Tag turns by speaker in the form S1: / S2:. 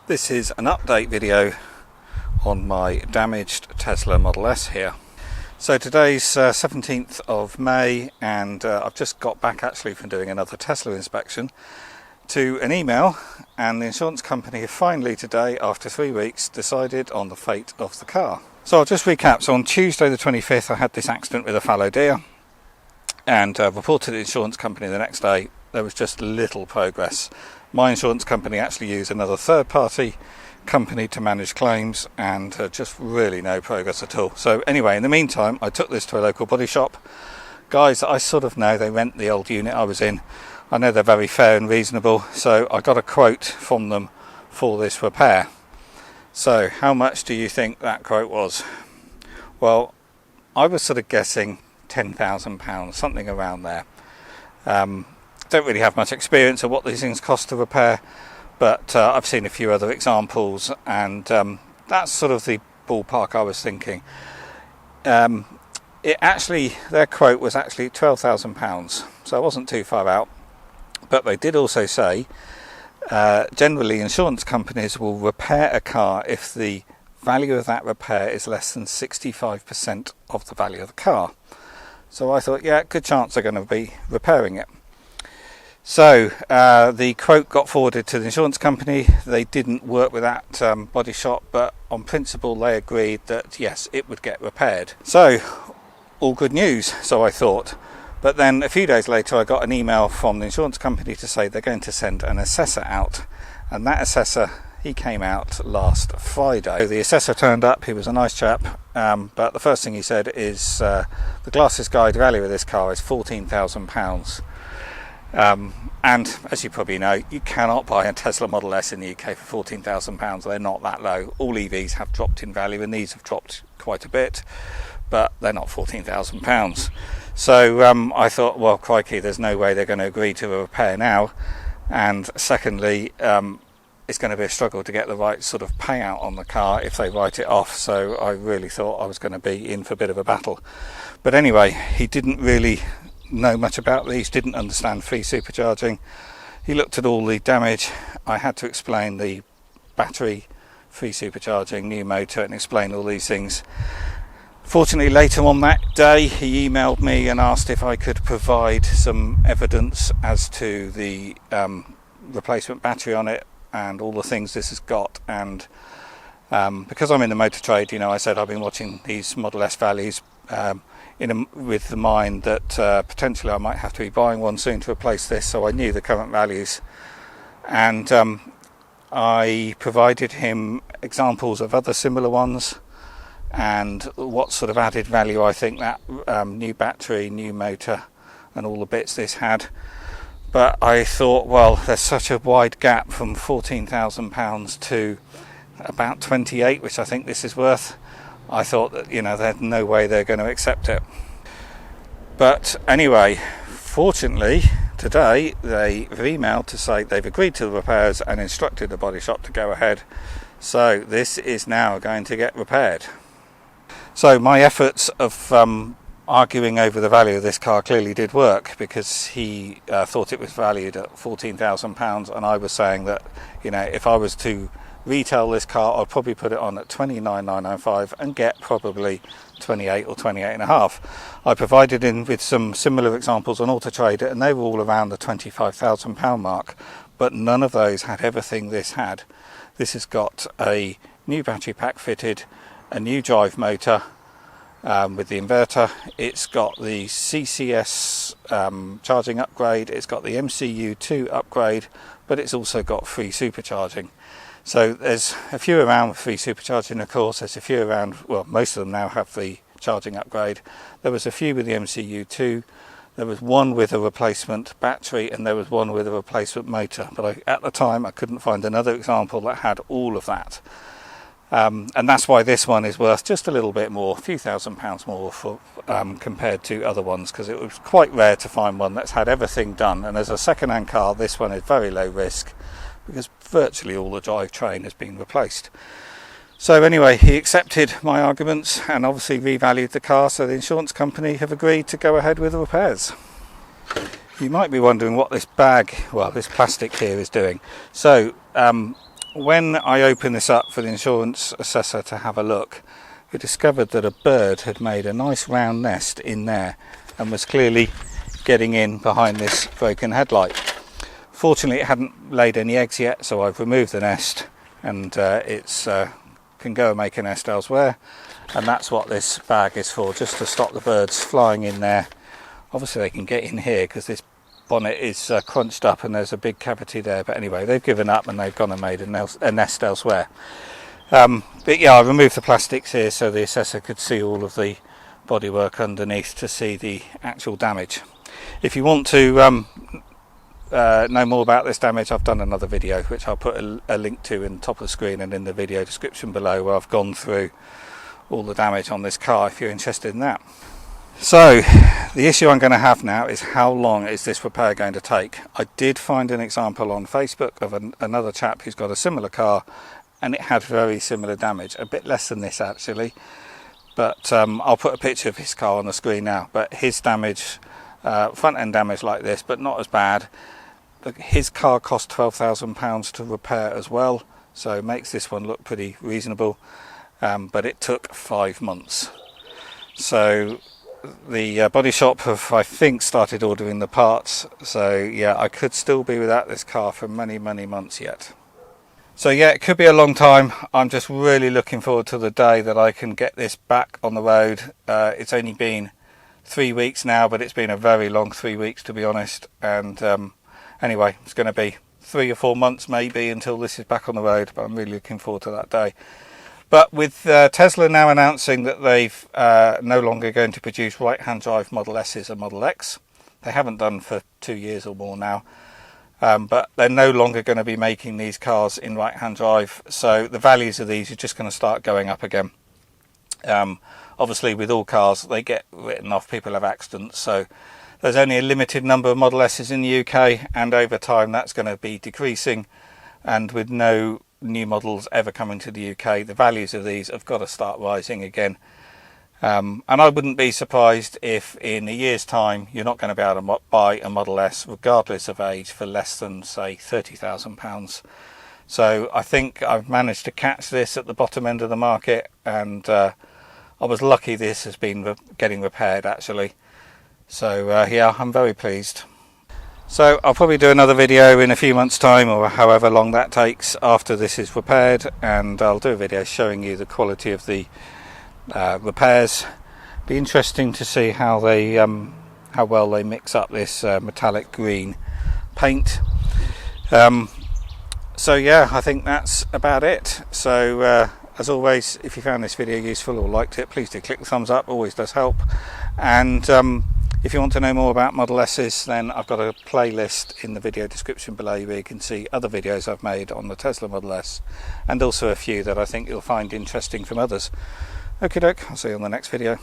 S1: This is an update video on my damaged Tesla Model S here. So today's 17th of May and I've just got back actually from doing another Tesla inspection to an email, and the insurance company have finally today, after 3 weeks, decided on the fate of the car. So I'll just recap. So on Tuesday the 25th I had this accident with a fallow deer and reported to the insurance company the next day. There was just little progress. My insurance company actually used another third-party company to manage claims, and just really no progress at all. So anyway, in the meantime, I took this to a local body shop. Guys that I sort of know, they rent the old unit I was in. I know they're very fair and reasonable, so I got a quote from them for this repair. So how much do you think that quote was? Well, I was sort of guessing £10,000, something around there. Don't really have much experience of what these things cost to repair, but I've seen a few other examples, and that's sort of the ballpark I was thinking. Their quote was actually £12,000, so I wasn't too far out. But they did also say generally insurance companies will repair a car if the value of that repair is less than 65% of the value of the car. So I thought, yeah, good chance they're going to be repairing it. So the quote got forwarded to the insurance company. They didn't work with that body shop, but on principle they agreed that yes, it would get repaired. So all good news, so I thought. But then a few days later I got an email from the insurance company to say they're going to send an assessor out, and that assessor, he came out last Friday. So the assessor turned up. He was a nice chap, but the first thing he said is the Glasses Guide value of this car is £14,000. And as you probably know, you cannot buy a Tesla Model S in the UK for £14,000. They're not that low. All EVs have dropped in value, and these have dropped quite a bit, but they're not £14,000. So I thought, well, crikey, there's no way they're going to agree to a repair now. And secondly, it's going to be a struggle to get the right sort of payout on the car if they write it off. So I really thought I was going to be in for a bit of a battle. But anyway, he didn't really know much about these, didn't understand free supercharging. He looked at all the damage. I had to explain the battery, free supercharging, new motor, and explain all these things. Fortunately, later on that day he emailed me and asked if I could provide some evidence as to the replacement battery on it and all the things this has got. And because I'm in the motor trade, you know, I said I've been watching these Model S values with the mind that potentially I might have to be buying one soon to replace this, so I knew the current values. And I provided him examples of other similar ones and what sort of added value I think that new battery, new motor and all the bits this had. But I thought, well, there's such a wide gap from £14,000 to about 28, which I think this is worth. I thought that, you know, there's no way they're going to accept it. But anyway, fortunately, today they've emailed to say they've agreed to the repairs and instructed the body shop to go ahead. So this is now going to get repaired. So my efforts of arguing over the value of this car clearly did work, because he thought it was valued at £14,000, and I was saying that, you know, if I was to retail this car, I'd probably put it on at £29,995 and get probably 28 or 28.5. I provided in with some similar examples on Auto Trader, and they were all around the £25,000 mark, but none of those had everything this had. This has got a new battery pack fitted, a new drive motor with the inverter. It's got the CCS charging upgrade, it's got the MCU2 upgrade, but it's also got free supercharging. So there's a few around with free supercharging, of course. There's a few around, well, most of them now have the charging upgrade. There was a few with the MCU2. There was one with a replacement battery, and there was one with a replacement motor. But at the time, I couldn't find another example that had all of that. And that's why this one is worth just a little bit more, a few £1,000s more for, compared to other ones, because it was quite rare to find one that's had everything done. And as a second-hand car, this one is very low risk, because virtually all the drivetrain has been replaced. So anyway, he accepted my arguments and obviously revalued the car, so the insurance company have agreed to go ahead with the repairs. You might be wondering what this bag, well, this plastic here is doing. So when I opened this up for the insurance assessor to have a look, we discovered that a bird had made a nice round nest in there and was clearly getting in behind this broken headlight. Fortunately, it hadn't laid any eggs yet, so I've removed the nest, and it's can go and make a nest elsewhere. And that's what this bag is for, just to stop the birds flying in there. Obviously they can get in here because this bonnet is crunched up and there's a big cavity there, but anyway, they've given up and they've gone and made a nest elsewhere. But yeah, I removed the plastics here so the assessor could see all of the bodywork underneath to see the actual damage. If you want to know more about this damage, I've done another video which I'll put a link to in the top of the screen and in the video description below, where I've gone through all the damage on this car if you're interested in that. So the issue I'm going to have now is, how long is this repair going to take? I did find an example on Facebook of another chap who's got a similar car and it had very similar damage, a bit less than this actually, but I'll put a picture of his car on the screen now. But his damage, front end damage like this, but not as bad. His car cost £12,000 to repair as well, so it makes this one look pretty reasonable. But it took 5 months. So the body shop have, I think, started ordering the parts. So yeah, I could still be without this car for many months yet. So yeah, it could be a long time. I'm just really looking forward to the day that I can get this back on the road. It's only been 3 weeks now, but it's been a very long 3 weeks, to be honest. And anyway, it's going to be 3 or 4 months maybe until this is back on the road, but I'm really looking forward to that day. But with Tesla now announcing that they've no longer going to produce right-hand drive Model S's and Model X, they haven't done for 2 years or more now, but they're no longer going to be making these cars in right-hand drive, so the values of these are just going to start going up again. Obviously with all cars, they get written off, people have accidents, so there's only a limited number of Model S's in the UK, and over time that's going to be decreasing, and with no new models ever coming to the UK, the values of these have got to start rising again. And I wouldn't be surprised if in a year's time you're not going to be able to buy a Model S regardless of age for less than, say, £30,000. So I think I've managed to catch this at the bottom end of the market, and I was lucky this has been getting repaired actually. So yeah, I'm very pleased. So I'll probably do another video in a few months' time, or however long that takes, after this is repaired, and I'll do a video showing you the quality of the repairs. Be interesting to see how they how well they mix up this metallic green paint. So yeah, I think that's about it. So as always, if you found this video useful or liked it, please do click the thumbs up, always does help. And if you want to know more about Model S's, then I've got a playlist in the video description below where you can see other videos I've made on the Tesla Model S, and also a few that I think you'll find interesting from others. Okie doke, I'll see you on the next video.